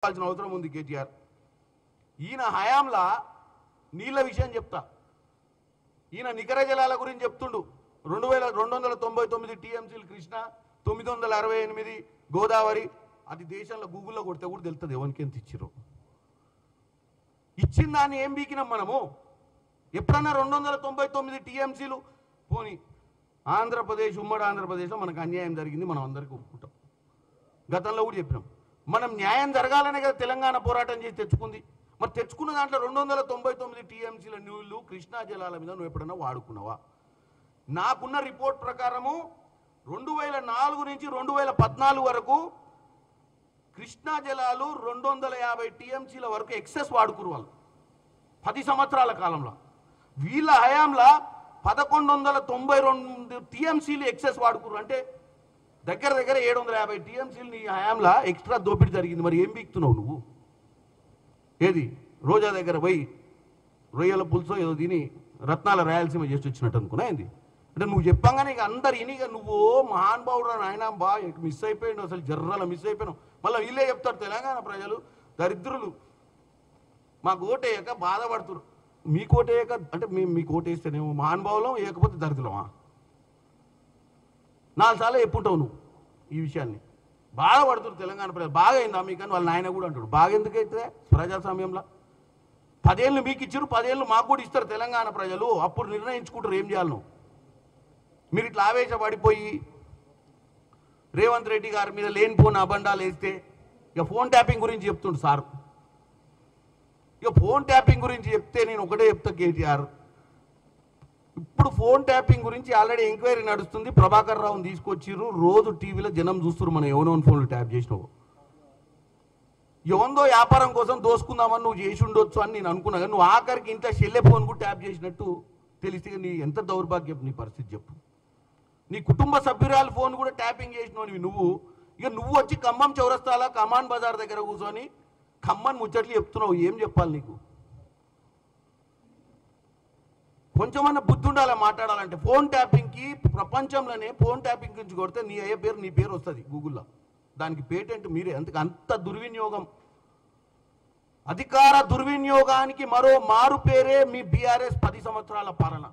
అవసరం ఉంది కేటీఆర్. ఈయన హయాంలా నీళ్ళ విషయం చెప్తా. ఈయన నికర జలాల గురించి చెప్తుండు. 299 టీఎంసీలు కృష్ణ, 968 గోదావరి. అది దేశంలో గూగుల్లో కొడితే కూడా తెలుస్తుంది ఎవరికి ఎంత ఇచ్చిరో. ఇచ్చిన దాన్ని ఏం బీకినాం మనము? ఎప్పుడన్నా 299 టీఎంసీలు పోని ఆంధ్రప్రదేశ్, ఉమ్మడి ఆంధ్రప్రదేశ్లో మనకు అన్యాయం జరిగింది, మనం అందరికీ ఒప్పుకుంటాం. గతంలో కూడా చెప్పినాం. మనం న్యాయం జరగాలనే కదా తెలంగాణ పోరాటం చేసి తెచ్చుకుంది. మరి తెచ్చుకున్న దాంట్లో 299 టీఎంసీల నీళ్లు కృష్ణా జలాల మీద నువ్వు ఎప్పుడన్నా వాడుకున్నావా? నాకున్న రిపోర్ట్ ప్రకారము 2004 నుంచి 2014 వరకు కృష్ణా జలాలు 250 టీఎంసీల వరకు ఎక్సెస్ వాడుకురు వాళ్ళు 10 సంవత్సరాల కాలంలో. వీళ్ళ హయాంలో 1192 టీఎంసీలు ఎక్సెస్ వాడుకురు. అంటే దగ్గర 750 టీఎంసీలు నీ హయాంలో ఎక్స్ట్రా దోపిడీ జరిగింది. మరి ఏం బీక్తున్నావు నువ్వు? ఏది రోజా దగ్గర పోయి రొయ్యల పులుసో ఏదో తిని రత్నాల రాయలసీమ చేసి వచ్చినట్టు అనుకున్నా ఏంది? అంటే నువ్వు చెప్పంగానే ఇక అందరు ఇనిగా నువ్వు మహానుభావుడు ఆయన బాగా మిస్ అయిపోయాడు, అసలు జర్రల మిస్ అయిపోయాను. మళ్ళీ వీళ్ళే చెప్తారు తెలంగాణ ప్రజలు దరిద్రులు, మాకు ఓటేయక బాధపడుతున్నారు. మీకు ఓటేయక అంటే మేము మీకు ఓటేస్తేనేమో మహానుభావులం, వేయకపోతే దరిద్రులమా? 4 సార్లు చెప్పుంటావు నువ్వు ఈ విషయాన్ని. బాధపడుతున్నారు తెలంగాణ ప్రజలు. బాగా అయిందా మీకు అని వాళ్ళ నాయన కూడా అంటాడు. బాగా ఎందుకైతే ప్రజాస్వామ్యంలో 10 ఏళ్ళు మీకు ఇచ్చారు, 10 ఏళ్ళు మాకు కూడా ఇస్తారు తెలంగాణ ప్రజలు. అప్పుడు నిర్ణయించుకుంటారు ఏం చేయాలి. నువ్వు మీరు ఇట్లా ఆవేశపడిపోయి రేవంత్ రెడ్డి గారి మీద లేనిపోని అబండాలు వేస్తే ఇక ఫోన్ ట్యాపింగ్ గురించి చెప్తుండు సార్. ఇక ఫోన్ ట్యాపింగ్ గురించి చెప్తే నేను ఒకటే చెప్తా కేటీఆర్, ఇప్పుడు ఫోన్ ట్యాపింగ్ గురించి ఆల్రెడీ ఎంక్వైరీ నడుస్తుంది. ప్రభాకర్ రావుని తీసుకొచ్చిర్రు, రోజు టీవీలో జనం చూస్తున్నారు మనం ఎవరెవరి ఫోన్లు ట్యాప్ చేసినావు. ఎవందో వ్యాపారం కోసం దోసుకుందామని నువ్వు చేసి ఉండొచ్చు అని నేను అనుకున్నా. కానీ నువ్వు ఆఖరికి ఇంట్లో చెల్లె ఫోన్ కూడా ట్యాప్ చేసినట్టు తెలిస్తే నీ ఎంత దౌర్భాగ్యం నీ పరిస్థితి చెప్పు. నీ కుటుంబ సభ్యురాలు ఫోన్ కూడా ట్యాపింగ్ చేసినవి నువ్వు. ఇక నువ్వు వచ్చి ఖమ్మం చౌరస్తాల కమాన్ బజార్ దగ్గర కూర్చొని ఖమ్మన్ ముచ్చట్లు చెప్తున్నావు. ఏం చెప్పాలి నీకు? కొంచెమన్నా బుద్ధి ఉండాలి మాట్లాడాలంటే. ఫోన్ ట్యాపింగ్కి ప్రపంచంలోనే ఫోన్ ట్యాపింగ్ గురించి కొడితే నీ అయ్యే పేరు నీ పేరు వస్తుంది గూగుల్లో. దానికి పేటెంట్ మీరే. అంత దుర్వినియోగం, అధికార దుర్వినియోగానికి మరో మారు పేరే మీ బీఆర్ఎస్ 10 సంవత్సరాల పాలన.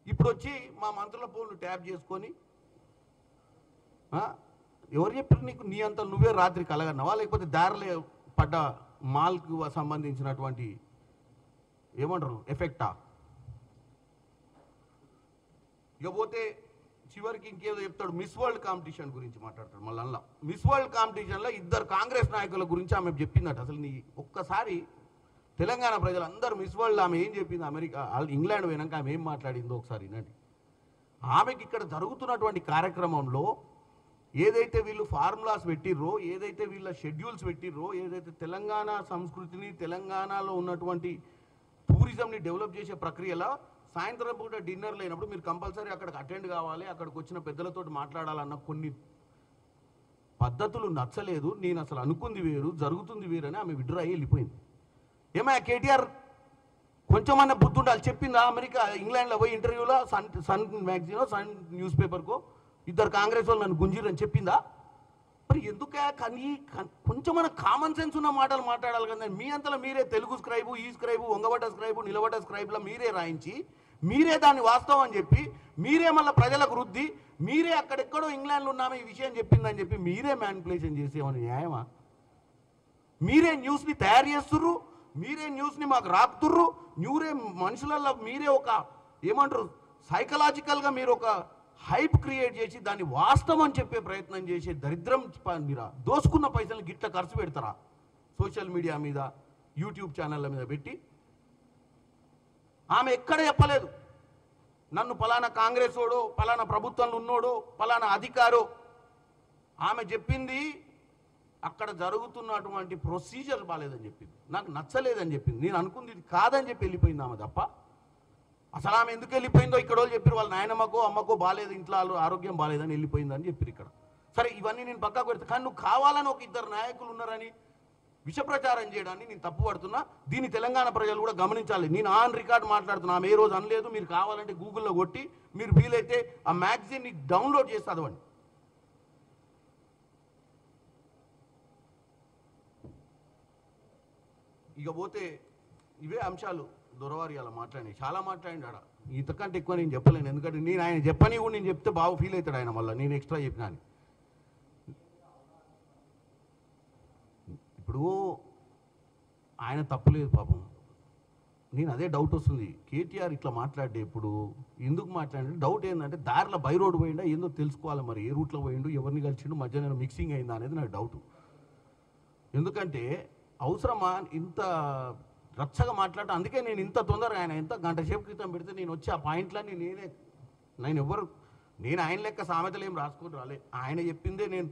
ఇప్పుడు వచ్చి మా మంత్రుల ఫోన్లు ట్యాప్ చేసుకొని ఎవరు చెప్పారు నీకు? నీ అంతా నువ్వే రాత్రి కలగన్నావా? లేకపోతే దారిలో పడ్డ మాల్కు సంబంధించినటువంటి ఏమంటారు ఎఫెక్టా? ఇకపోతే చివరికి ఇంకేదో చెప్తాడు. మిస్ వరల్డ్ కాంపిటీషన్ గురించి మాట్లాడతాడు. మళ్ళీ అలా మిస్ వరల్డ్ కాంపిటీషన్లో 2 కాంగ్రెస్ నాయకుల గురించి ఆమె చెప్పిందట. అసలు నీ ఒక్కసారి తెలంగాణ ప్రజలు అందరూ మిస్ వరల్డ్ ఆమె ఏం చెప్పింది, అమెరికా ఇంగ్లాండ్ పోయినాక ఆమె ఏం మాట్లాడిందో ఒకసారి వినండి. ఆమెకి ఇక్కడ జరుగుతున్నటువంటి కార్యక్రమంలో ఏదైతే వీళ్ళు ఫార్ములాస్ పెట్టిర్రో, ఏదైతే వీళ్ళ షెడ్యూల్స్ పెట్టిర్రో, ఏదైతే తెలంగాణ సంస్కృతిని తెలంగాణలో ఉన్నటువంటి టూరిజంని డెవలప్ చేసే ప్రక్రియలో సాయంత్రం పూట డిన్నర్ లేనప్పుడు మీరు కంపల్సరీ అక్కడికి అటెండ్ కావాలి, అక్కడికి వచ్చిన పెద్దలతో మాట్లాడాలన్న కొన్ని పద్ధతులు నచ్చలేదు. నేను అసలు అనుకుంది వేరు, జరుగుతుంది వేరు అని ఆమె విడ్రా అయ్యి వెళ్ళిపోయింది. ఏమయ్యా కేటీఆర్ కొంచెమన్నా బుద్ధి ఉండాలి. చెప్పిందా అమెరికా ఇంగ్లాండ్లో పోయి ఇంటర్వ్యూలో సన్ మ్యాగజైనో సన్ న్యూస్ పేపర్కో 2 కాంగ్రెస్ వాళ్ళు నన్ను గుంజిరని చెప్పిందా? మరి ఎందుకే కానీ కొంచెమన్నా కామన్ సెన్స్ ఉన్న మాటలు మాట్లాడాలి కదా. మీ అంతలో మీరే తెలుగు స్క్రైబు, ఈ స్క్రైబు, వంగబడ్డ స్క్రైబు, నిలబడ్డ స్క్రైబ్లో మీరే రాయించి మీరే దాన్ని వాస్తవం అని చెప్పి మీరే మళ్ళీ ప్రజలకు రుద్ది మీరే అక్కడెక్కడో ఇంగ్లాండ్లో ఉన్నామే ఈ విషయం చెప్పిందని చెప్పి మీరే మ్యానిపులేషన్ చేసేమని న్యాయమా? మీరే న్యూస్ని తయారు చేస్తుర్రు, మీరే న్యూస్ని మాకు రాపుతుర్రు, మీరే మనుషులలో మీరే ఒక ఏమంటారు సైకలాజికల్గా మీరు ఒక హైప్ క్రియేట్ చేసి దాన్ని వాస్తవం అని చెప్పే ప్రయత్నం చేసే దరిద్రం మీరా. దోసుకున్న పైసలు గిట్ల ఖర్చు పెడతారా? సోషల్ మీడియా మీద, యూట్యూబ్ ఛానళ్ళ మీద పెట్టి. ఆమె ఎక్కడ చెప్పలేదు నన్ను పలానా కాంగ్రెస్ ఓడో, పలానా ప్రభుత్వంలో ఉన్నోడో, పలానా అధికారో. ఆమె చెప్పింది అక్కడ జరుగుతున్నటువంటి ప్రొసీజర్ బాగాలేదని చెప్పింది, నాకు నచ్చలేదని చెప్పింది. నేను అనుకుంది ఇది కాదని చెప్పి వెళ్ళిపోయింది ఆమె తప్ప. అసలు ఆమె ఎందుకు వెళ్ళిపోయిందో ఇక్కడ వాళ్ళు చెప్పారు, వాళ్ళ నాయనమ్మకో అమ్మకో బాగాలేదు, ఇంట్లో ఆరోగ్యం బాగాలేదని వెళ్ళిపోయిందని చెప్పారు ఇక్కడ. సరే ఇవన్నీ నేను పక్కా పెడతా. కానీ నువ్వు కావాలని ఒక 2 నాయకులు ఉన్నారని విష ప్రచారం చేయడాన్ని నేను తప్పు పడుతున్నా. దీన్ని తెలంగాణ ప్రజలు కూడా గమనించాలి. నేను ఆన్ రికార్డ్ మాట్లాడుతున్నా, ఆమె ఏ రోజు అనలేదు. మీరు కావాలంటే గూగుల్లో కొట్టి మీరు వీలైతే ఆ మ్యాగజైన్ని డౌన్లోడ్ చేసి చదవండి. ఇక పోతే ఇవే అంశాలు దొరవారి అలా మాట్లాడి చాలా మాట్లాడి ఆడ ఇంతకంటే ఎక్కువ నేను చెప్పలేను. ఎందుకంటే నేను ఆయన చెప్పని కూడా నేను చెప్తే బాగా ఫీల్ అవుతాడు ఆయన, మళ్ళీ నేను ఎక్స్ట్రా చెప్పినా అని. ఇప్పుడు ఆయన తప్పులేదు పాపం. నేను అదే డౌట్ వస్తుంది, కేటీఆర్ ఇట్లా మాట్లాడే ఇప్పుడు ఎందుకు మాట్లాడే డౌట్ ఏంటంటే దారిలో బై రోడ్ పోయిండా ఏందో తెలుసుకోవాలి, మరి ఏ రూట్లో పోయిండు, ఎవరిని కలిసిండు, మధ్యాహ్నం మిక్సింగ్ అయిందా అనేది నాకు డౌట్. ఎందుకంటే అవసరమా ఇంత రచ్చగా మాట్లాడటం? అందుకే నేను ఇంత తొందరగా ఆయన ఎంత గంట సేపు క్రితం పెడితే నేను వచ్చి ఆ పాయింట్లన్నీ నేను ఆయన లెక్క సామెతలు ఏం రాసుకొని రాలే. ఆయన చెప్పిందే నేను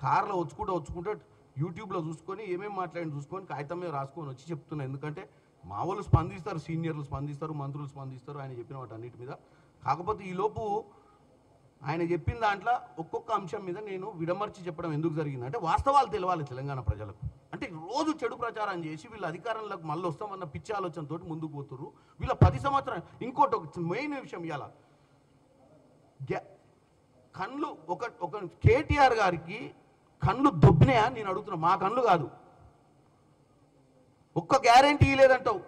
కార్లో వచ్చుకుంటూ యూట్యూబ్లో చూసుకొని ఏమేమి మాట్లాడి చూసుకొని కాగితం మీద రాసుకొని వచ్చి చెప్తున్నాను. ఎందుకంటే మా వాళ్ళు స్పందిస్తారు, సీనియర్లు స్పందిస్తారు, మంత్రులు స్పందిస్తారు ఆయన చెప్పిన వాటి అన్నిటి మీద. కాకపోతే ఈలోపు ఆయన చెప్పిన దాంట్లో ఒక్కొక్క అంశం మీద నేను విడమర్చి చెప్పడం ఎందుకు జరిగిందంటే వాస్తవాలు తెలవాలి తెలంగాణ ప్రజలకు. అంటే రోజు చెడు ప్రచారం చేసి వీళ్ళ అధికారంలోకి మళ్ళీ వస్తామన్న పిచ్చి ఆలోచనతో ముందుకు పోతున్నారు. వీళ్ళ 10 సంవత్సరాలు ఇంకోటి ఒక మెయిన్ విషయం ఇవాళ కళ్ళు ఒక కేటీఆర్ గారికి కళ్ళు దొబ్బినాయా నేను అడుగుతున్నా. మా కళ్ళు కాదు, ఒక్క గ్యారెంటీ లేదంటావు.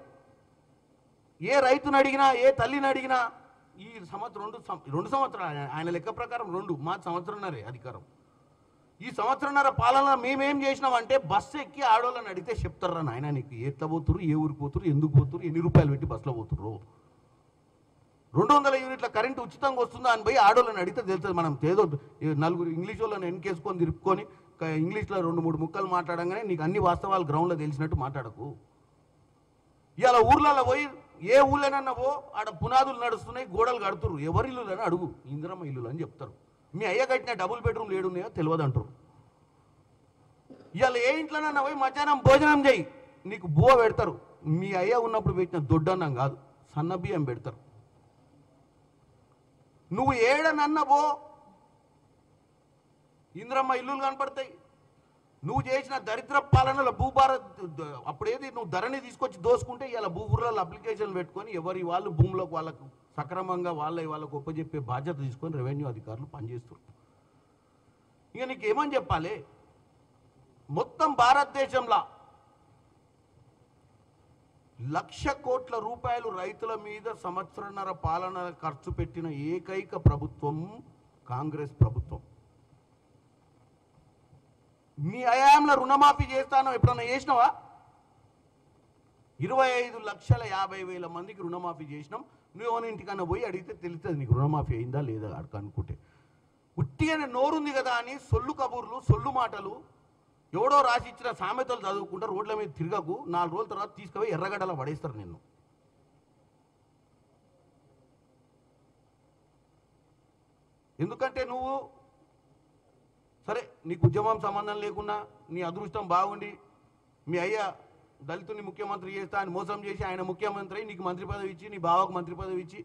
ఏ రైతుని అడిగినా ఏ తల్లిని అడిగినా ఈ సంవత్సరం 2 సంవత్సరాలు ఆయన లెక్క ప్రకారం 2 మా సంవత్సరంన్నరే అధికారం. ఈ సంవత్సరంన్నర పాలన మేమేం చేసినామంటే బస్సు ఎక్కి ఆడోళ్ళని అడిగితే చెప్తారా నాయన నీకు ఎట్లా పోతురు, ఏ ఊరికి పోతురు, ఎందుకు పోతురు, ఎన్ని రూపాయలు పెట్టి బస్సులో పోతుర్రు, 200 యూనిట్ల కరెంటు ఉచితంగా వస్తుందా అని పోయి ఆడోళ్ళని అడిగితే తెలుస్తుంది. మనం ఏదో నలుగురు ఇంగ్లీష్ వాళ్ళని వెనకేసుకొని తిరుపుకొని ఇంగ్లీష్లో 2-3 ముక్కలు మాట్లాడంగానే నీకు అన్ని వాస్తవాలు గ్రౌండ్లో తెలిసినట్టు మాట్లాడకు. ఇవాళ ఊర్లలో పోయి ఏ ఊళ్ళోనన్నా పో, ఆడ పునాదులు నడుస్తున్నాయి, గోడలు కడుతుర్రు, ఎవరి ఇల్లులని అడుగు, ఇందిరమ్మ ఇల్లులు అని చెప్తారు. మీ అయ్య కట్టిన డబుల్ బెడ్రూమ్లు ఏడున్నాయో తెలియదు అంటారు. ఇవాళ ఏ ఇంట్లోనన్నా పోయి మధ్యాహ్నం భోజనం చేయి, నీకు బువ్వ పెడతారు. మీ అయ్య ఉన్నప్పుడు పెట్టిన దొడ్డన్నం కాదు, సన్న బియ్యం పెడతారు. నువ్వు ఏడనన్నా పో, ఇందిరమ్మ ఇల్లులు కనపడతాయి. నువ్వు చేసిన దరిద్ర పాలనలో భూభారత్ అప్పుడేది నువ్వు ధరని తీసుకొచ్చి దోసుకుంటే ఇలా ఊర్లలో అప్లికేషన్లు పెట్టుకొని ఎవరి వాళ్ళు భూములకు వాళ్ళకు సక్రమంగా వాళ్ళకు ఒప్పజెప్పే బాధ్యత తీసుకొని రెవెన్యూ అధికారులు పనిచేస్తారు. ఇక నీకు ఏమని చెప్పాలి? మొత్తం భారతదేశంలో 1,00,000 కోట్ల రూపాయలు రైతుల మీద సంవత్సరన్నర పాలన ఖర్చు పెట్టిన ఏకైక ప్రభుత్వం కాంగ్రెస్ ప్రభుత్వం. మీ హయాంలో రుణమాఫీ చేస్తాను ఎప్పుడన్నా చేసినావా? 25,50,000 మందికి రుణమాఫీ చేసినాం. నువ్వు ఎవరి ఇంటికన్నా పోయి అడిగితే తెలుస్తుంది నీకు రుణమాఫీ అయిందా లేదా అనుకుంటే. ఉట్టిగానే నోరుంది కదా అని సొల్లు కబుర్లు, సొల్లు మాటలు, ఎవడో రాసిచ్చిన సామెతలు చదువుకుంటా రోడ్ల మీద తిరగకు. 4 రోజుల తర్వాత తీసుకుపోయి ఎర్రగడ్డలా పడేస్తారు నిన్ను. ఎందుకంటే నువ్వు సరే నీకు ఉద్యమం సంబంధం లేకున్నా నీ అదృష్టం బాగుండి మీ అయ్య దళితుని ముఖ్యమంత్రి చేస్తా అని మోసం చేసి ఆయన ముఖ్యమంత్రి నీకు మంత్రి పదవి ఇచ్చి నీ బావకు మంత్రి పదవి ఇచ్చి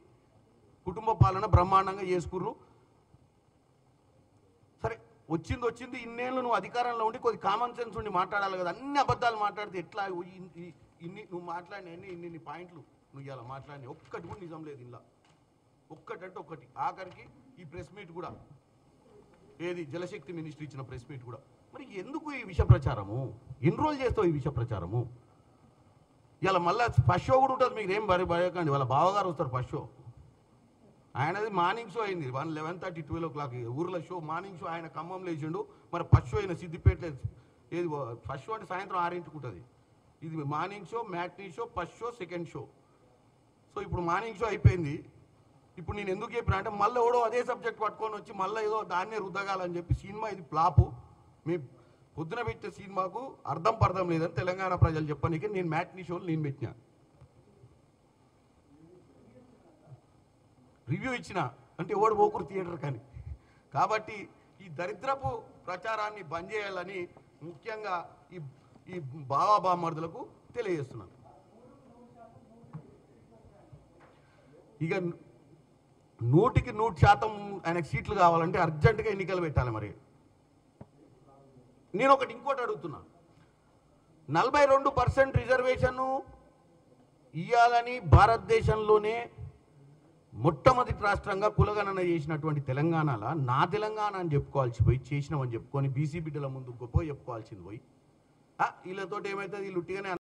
కుటుంబ పాలన బ్రహ్మాండంగా చేసుకుర్రు. సరే వచ్చింది ఇన్నేళ్ళు నువ్వు అధికారంలో ఉండి కొద్ది కామన్ సెన్స్ ఉండి మాట్లాడాలి కదా. అన్ని అబద్ధాలు మాట్లాడితే ఎట్లా? ఇన్ని నువ్వు మాట్లాడిన ఇన్ని పాయింట్లు నువ్వు ఇలా మాట్లాడిన ఒక్కటి కూడా నిజం లేదు ఇలా. ఒక్కటంటే ఒక్కటి. ఆఖరికి ఈ ప్రెస్ మీట్ కూడా ఏది జలశక్తి మినిస్ట్రీ ఇచ్చిన ప్రెస్ మీట్ కూడా. మరి ఎందుకు ఈ విష ప్రచారము? ఎన్ని రోజులు చేస్తావు ఈ విష ప్రచారము? ఇలా మళ్ళీ ఫస్ట్ షో కూడా ఉంటుంది. మీకు ఏం భయకండి, వాళ్ళ బావగారు వస్తారు ఫస్ట్ షో. ఆయనది మార్నింగ్ షో అయింది 11:30, 12 o'clock ఊర్లో షో. మార్నింగ్ షో ఆయన ఖమ్మంలో వేసిండు. మరి ఫస్ట్ షో అయిన సిద్దిపేటలో ఏది ఫస్ట్ షో అంటే సాయంత్రం 6ంటికి ఉంటుంది. ఇది morning show, matinee show, first show, second show. So ఇప్పుడు మార్నింగ్ షో అయిపోయింది. ఇప్పుడు నేను ఎందుకు చెప్పినా అంటే మళ్ళీ ఎవడో అదే సబ్జెక్ట్ పట్టుకొని వచ్చి మళ్ళీ ఏదో దాన్నే రుద్దగాలని చెప్పి సినిమా ఇది ఫ్లాపు. మీ పొద్దున పెట్టే సినిమాకు అర్థం లేదని తెలంగాణ ప్రజలు చెప్పనీకి నేను మ్యాట్నీ షోలు నేను పెట్టినా, రివ్యూ ఇచ్చిన. అంటే ఎవడు పోకురు థియేటర్ కానీ. కాబట్టి ఈ దరిద్రపు ప్రచారాన్ని బంద్ చేయాలని ముఖ్యంగా ఈ బామర్దులకు తెలియజేస్తున్నాను. ఇక 100కి 100% ఆయనకు సీట్లు కావాలంటే అర్జెంటుగా ఎన్నికలు పెట్టాలి. మరి నేను ఇంకోటి అడుగుతున్నా, 42% రిజర్వేషన్ ఇవ్వాలని భారతదేశంలోనే మొట్టమొదటి రాష్ట్రంగా కులగణన చేసినటువంటి తెలంగాణలో నా తెలంగాణ అని చెప్పుకోవాల్సి పోయి చేసినామని చెప్పుకొని బీసీ బిడ్డల ముందు గొప్ప చెప్పుకోవాల్సింది పోయి వీళ్ళతో ఏమవుతుంది? వీళ్ళు ఉట్టిగానే